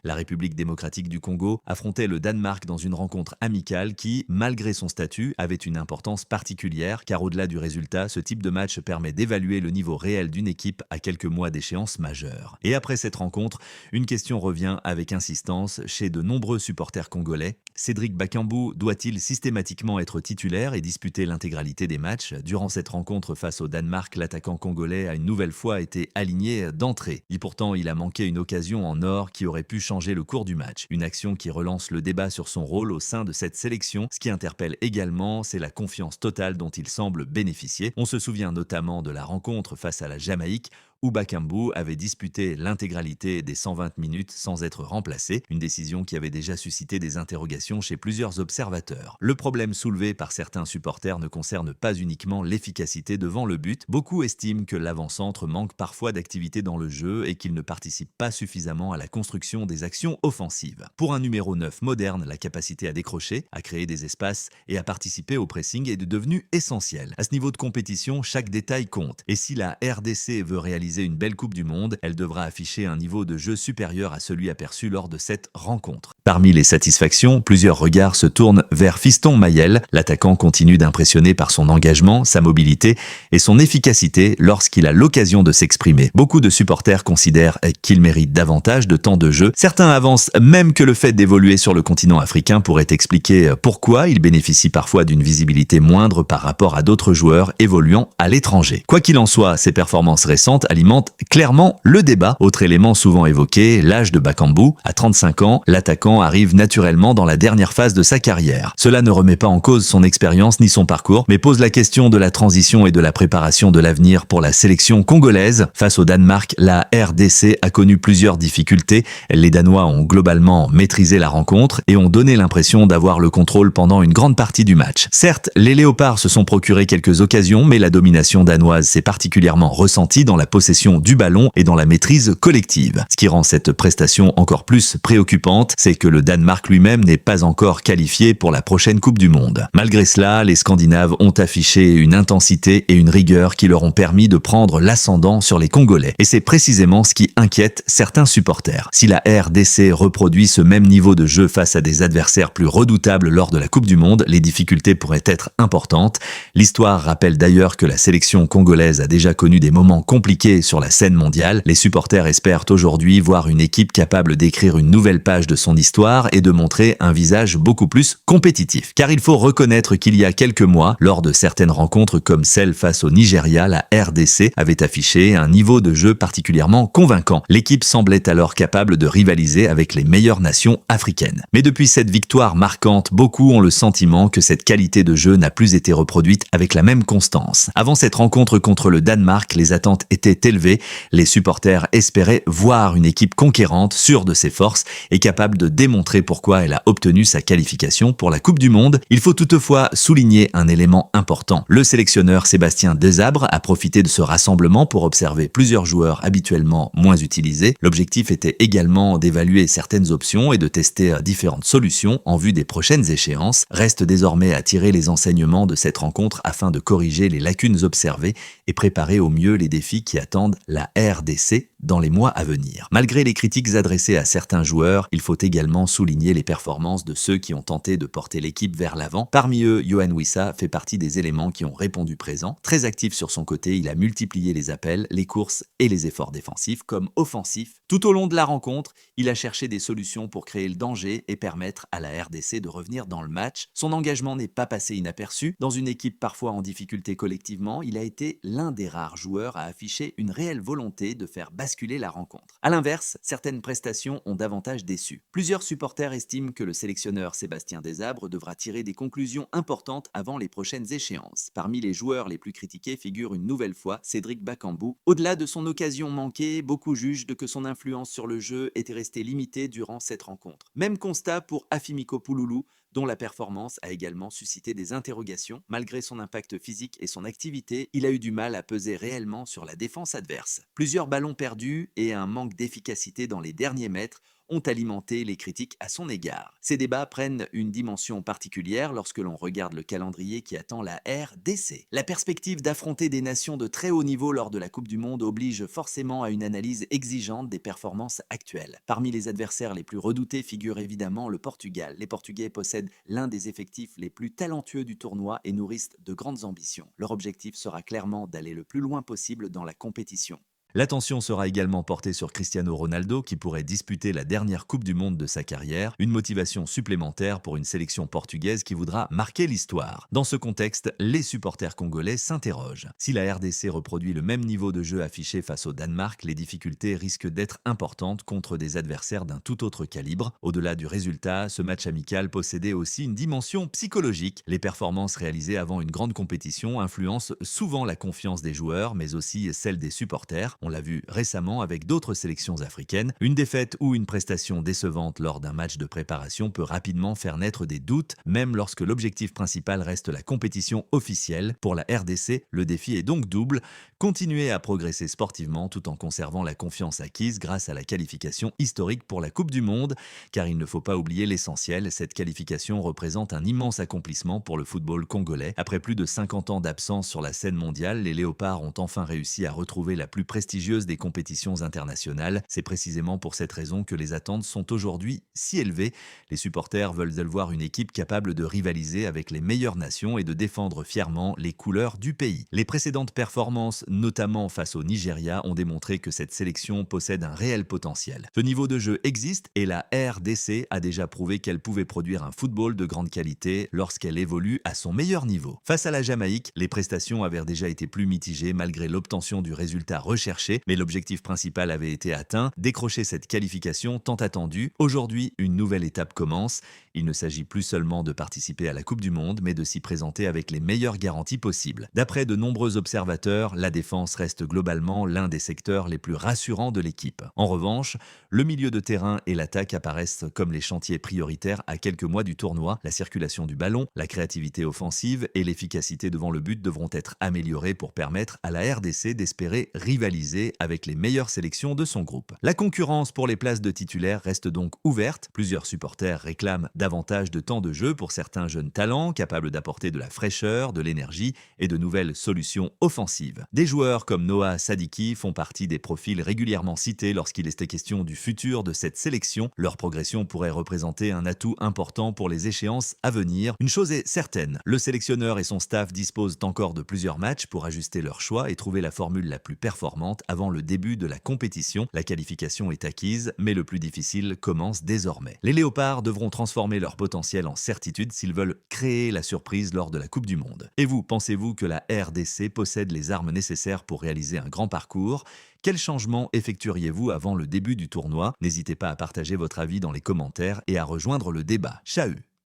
La République démocratique du Congo affrontait le Danemark dans une rencontre amicale qui, malgré son statut, avait une importance particulière car au-delà du résultat, ce type de match permet d'évaluer le niveau réel d'une équipe à quelques mois d'échéance majeure. Et après cette rencontre, une question revient avec insistance chez de nombreux supporters congolais. Cédric Bakambu doit-il systématiquement être titulaire et disputer l'intégralité des matchs? Durant cette rencontre face au Danemark, l'attaquant congolais a une nouvelle fois été aligné d'entrée. Et pourtant, il a manqué une occasion en or qui aurait pu changer le cours du match. Une action qui relance le débat sur son rôle au sein de cette sélection. Ce qui interpelle également, c'est la confiance totale dont il semble bénéficier. On se souvient notamment de la rencontre face à la Jamaïque où Bakambu avait disputé l'intégralité des 120 minutes sans être remplacé, une décision qui avait déjà suscité des interrogations chez plusieurs observateurs. Le problème soulevé par certains supporters ne concerne pas uniquement l'efficacité devant le but. Beaucoup estiment que l'avant-centre manque parfois d'activité dans le jeu et qu'il ne participe pas suffisamment à la construction des actions offensives. Pour un numéro 9 moderne, la capacité à décrocher, à créer des espaces et à participer au pressing est devenue essentielle. À ce niveau de compétition, chaque détail compte. Et si la RDC veut réaliser une belle Coupe du Monde, elle devra afficher un niveau de jeu supérieur à celui aperçu lors de cette rencontre. Parmi les satisfactions, plusieurs regards se tournent vers Fiston Mayel. L'attaquant continue d'impressionner par son engagement, sa mobilité et son efficacité lorsqu'il a l'occasion de s'exprimer. Beaucoup de supporters considèrent qu'il mérite davantage de temps de jeu. Certains avancent même que le fait d'évoluer sur le continent africain pourrait expliquer pourquoi il bénéficie parfois d'une visibilité moindre par rapport à d'autres joueurs évoluant à l'étranger. Quoi qu'il en soit, ses performances récentes alimente clairement le débat. Autre élément souvent évoqué, l'âge de Bakambu. À 35 ans, l'attaquant arrive naturellement dans la dernière phase de sa carrière. Cela ne remet pas en cause son expérience ni son parcours, mais pose la question de la transition et de la préparation de l'avenir pour la sélection congolaise. Face au Danemark, la RDC a connu plusieurs difficultés. Les Danois ont globalement maîtrisé la rencontre et ont donné l'impression d'avoir le contrôle pendant une grande partie du match. Certes, les Léopards se sont procuré quelques occasions, mais la domination danoise s'est particulièrement ressentie dans la possession du ballon et dans la maîtrise collective. Ce qui rend cette prestation encore plus préoccupante, c'est que le Danemark lui-même n'est pas encore qualifié pour la prochaine Coupe du Monde. Malgré cela, les Scandinaves ont affiché une intensité et une rigueur qui leur ont permis de prendre l'ascendant sur les Congolais. Et c'est précisément ce qui inquiète certains supporters. Si la RDC reproduit ce même niveau de jeu face à des adversaires plus redoutables lors de la Coupe du Monde, les difficultés pourraient être importantes. L'histoire rappelle d'ailleurs que la sélection congolaise a déjà connu des moments compliqués sur la scène mondiale. Les supporters espèrent aujourd'hui voir une équipe capable d'écrire une nouvelle page de son histoire et de montrer un visage beaucoup plus compétitif. Car il faut reconnaître qu'il y a quelques mois, lors de certaines rencontres comme celle face au Nigeria, la RDC avait affiché un niveau de jeu particulièrement convaincant. L'équipe semblait alors capable de rivaliser avec les meilleures nations africaines. Mais depuis cette victoire marquante, beaucoup ont le sentiment que cette qualité de jeu n'a plus été reproduite avec la même constance. Avant cette rencontre contre le Danemark, les attentes étaient élevées. Les supporters espéraient voir une équipe conquérante, sûre de ses forces et capable de démontrer pourquoi elle a obtenu sa qualification pour la Coupe du Monde. Il faut toutefois souligner un élément important. Le sélectionneur Sébastien Desabre a profité de ce rassemblement pour observer plusieurs joueurs habituellement moins utilisés. L'objectif était également d'évaluer certaines options et de tester différentes solutions en vue des prochaines échéances. Reste désormais à tirer les enseignements de cette rencontre afin de corriger les lacunes observées et préparer au mieux les défis qui attendent la RDC dans les mois à venir. Malgré les critiques adressées à certains joueurs, il faut également souligner les performances de ceux qui ont tenté de porter l'équipe vers l'avant. Parmi eux, Yohan Wissa fait partie des éléments qui ont répondu présent. Très actif sur son côté, il a multiplié les appels, les courses et les efforts défensifs comme offensifs. Tout au long de la rencontre, il a cherché des solutions pour créer le danger et permettre à la RDC de revenir dans le match. Son engagement n'est pas passé inaperçu. Dans une équipe parfois en difficulté collectivement, il a été l'un des rares joueurs à afficher une réelle volonté de faire basculer la rencontre. A l'inverse, certaines prestations ont davantage déçu. Plusieurs supporters estiment que le sélectionneur Sébastien Desabre devra tirer des conclusions importantes avant les prochaines échéances. Parmi les joueurs les plus critiqués figure une nouvelle fois Cédric Bakambu. Au-delà de son occasion manquée, beaucoup jugent que son influence sur le jeu était restée limitée durant cette rencontre. Même constat pour Afimiko Pouloulou, dont la performance a également suscité des interrogations. Malgré son impact physique et son activité, il a eu du mal à peser réellement sur la défense adverse. Plusieurs ballons perdus et un manque d'efficacité dans les derniers mètres ont alimenté les critiques à son égard. Ces débats prennent une dimension particulière lorsque l'on regarde le calendrier qui attend la RDC. La perspective d'affronter des nations de très haut niveau lors de la Coupe du Monde oblige forcément à une analyse exigeante des performances actuelles. Parmi les adversaires les plus redoutés figure évidemment le Portugal. Les Portugais possèdent l'un des effectifs les plus talentueux du tournoi et nourrissent de grandes ambitions. Leur objectif sera clairement d'aller le plus loin possible dans la compétition. L'attention sera également portée sur Cristiano Ronaldo qui pourrait disputer la dernière Coupe du Monde de sa carrière, une motivation supplémentaire pour une sélection portugaise qui voudra marquer l'histoire. Dans ce contexte, les supporters congolais s'interrogent. Si la RDC reproduit le même niveau de jeu affiché face au Danemark, les difficultés risquent d'être importantes contre des adversaires d'un tout autre calibre. Au-delà du résultat, ce match amical possédait aussi une dimension psychologique. Les performances réalisées avant une grande compétition influencent souvent la confiance des joueurs, mais aussi celle des supporters. On l'a vu récemment avec d'autres sélections africaines. Une défaite ou une prestation décevante lors d'un match de préparation peut rapidement faire naître des doutes, même lorsque l'objectif principal reste la compétition officielle. Pour la RDC, le défi est donc double, continuer à progresser sportivement tout en conservant la confiance acquise grâce à la qualification historique pour la Coupe du Monde, car il ne faut pas oublier l'essentiel, cette qualification représente un immense accomplissement pour le football congolais. Après plus de 50 ans d'absence sur la scène mondiale, les Léopards ont enfin réussi à retrouver la plus prestigieuse des compétitions internationales. C'est précisément pour cette raison que les attentes sont aujourd'hui si élevées. Les supporters veulent voir une équipe capable de rivaliser avec les meilleures nations et de défendre fièrement les couleurs du pays. Les précédentes performances, notamment face au Nigeria, ont démontré que cette sélection possède un réel potentiel. Ce niveau de jeu existe et la RDC a déjà prouvé qu'elle pouvait produire un football de grande qualité lorsqu'elle évolue à son meilleur niveau. Face à la Jamaïque, les prestations avaient déjà été plus mitigées malgré l'obtention du résultat recherché, mais l'objectif principal avait été atteint, décrocher cette qualification tant attendue. Aujourd'hui, une nouvelle étape commence. Il ne s'agit plus seulement de participer à la Coupe du Monde, mais de s'y présenter avec les meilleures garanties possibles. D'après de nombreux observateurs, la défense reste globalement l'un des secteurs les plus rassurants de l'équipe. En revanche, le milieu de terrain et l'attaque apparaissent comme les chantiers prioritaires à quelques mois du tournoi. La circulation du ballon, la créativité offensive et l'efficacité devant le but devront être améliorées pour permettre à la RDC d'espérer rivaliser avec les meilleures sélections de son groupe. La concurrence pour les places de titulaires reste donc ouverte. Plusieurs supporters réclament davantage de temps de jeu pour certains jeunes talents capables d'apporter de la fraîcheur, de l'énergie et de nouvelles solutions offensives. Des joueurs comme Noah Sadiki font partie des profils régulièrement cités lorsqu'il était question du futur de cette sélection. Leur progression pourrait représenter un atout important pour les échéances à venir. Une chose est certaine, le sélectionneur et son staff disposent encore de plusieurs matchs pour ajuster leur choix et trouver la formule la plus performante avant le début de la compétition. La qualification est acquise, mais le plus difficile commence désormais. Les Léopards devront transformer leur potentiel en certitude s'ils veulent créer la surprise lors de la Coupe du Monde. Et vous, pensez-vous que la RDC possède les armes nécessaires pour réaliser un grand parcours ? Quels changements effectueriez-vous avant le début du tournoi ? N'hésitez pas à partager votre avis dans les commentaires et à rejoindre le débat. Chahut!